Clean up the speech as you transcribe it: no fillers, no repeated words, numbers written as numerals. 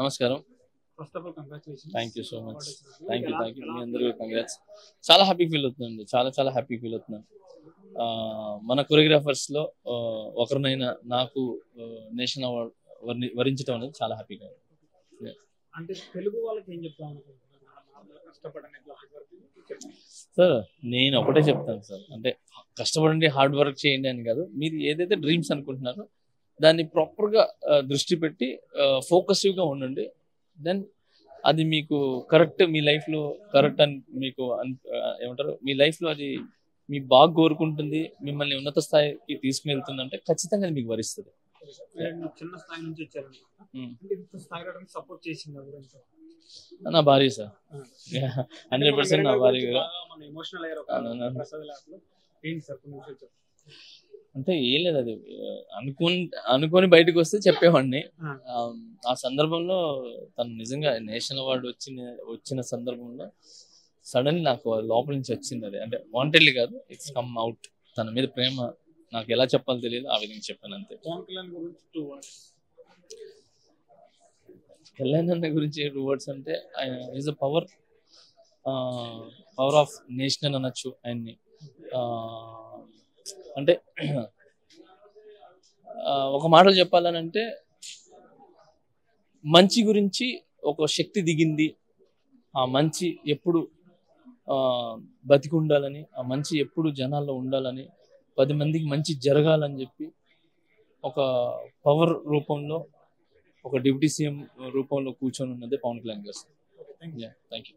నమస్కారం. First of all congratulations. Thank you so much. Thank you. మీ అందరికీ congrats. చాలా హ్యాపీ ఫీల్ అవుతుందండి. చాలా హ్యాపీ ఫీల్ అవుతున్నాను. మన కొరియోగ్రాఫర్స్లో ఒకరినైనా నాకు నేషనల్ అవార్డ్ వరించడం అనేది చాలా హ్యాపీగా ఉంది. అంటే తెలుగు వాళ్ళకి ఏం చెప్తాం సార్ నేను ఒకటే చెప్తాను సార్, అంటే కష్టపడండి, హార్డ్ వర్క్ చేయండి అని కాదు. మీరు ఏదైతే డ్రీమ్స్ అనుకుంటున్నారో దాన్ని ప్రాపర్గా దృష్టి పెట్టి ఫోకస్గా ఉండండి. దెన్ అది మీకు కరెక్ట్, మీ లైఫ్లో కరెక్ట్ అని మీకు ఏమంటారు, మీ లైఫ్లో అది మీ బాగా కోరుకుంటుంది, మిమ్మల్ని ఉన్నత స్థాయికి తీసుకువెళ్తుంది అంటే ఖచ్చితంగా అది మీకు వరిస్తుంది. చిన్న స్థాయి నుంచి వచ్చారు, సపోర్ట్ చేసింది నా భార్య సార్, 100% నా భార్య గారు. అంటే ఏం లేదు, అది అనుకొని బయటకు వస్తే చెప్పేవాడిని. ఆ సందర్భంలో తను నిజంగా నేషనల్ అవార్డు వచ్చిన సందర్భంలో సడన్ నాకు లోపల నుంచి వచ్చింది. అది అంటే వాంటెడ్లీ కాదు, ఇట్స్ కమ్ అవుట్. తన మీద ప్రేమ నాకు ఎలా చెప్పాలో తెలియదు, ఆ విధంగా చెప్పాను అంతే. కళ్యాణ్ అన్న గురించి 2 words అంటే is a power of nation అనొచ్చు ఆయన్ని. అంటే ఒక మాటలు చెప్పాలని అంటే, మంచి గురించి ఒక శక్తి దిగింది, ఆ మంచి ఎప్పుడు బతికి ఉండాలని, ఆ మంచి ఎప్పుడు జనాల్లో ఉండాలని, 10 మందికి మంచి జరగాలని చెప్పి ఒక పవర్ రూపంలో, ఒక డిప్యూటీ సీఎం రూపంలో కూర్చొని ఉన్నదే పవన్ కళ్యాణ్ గారు. Thank you.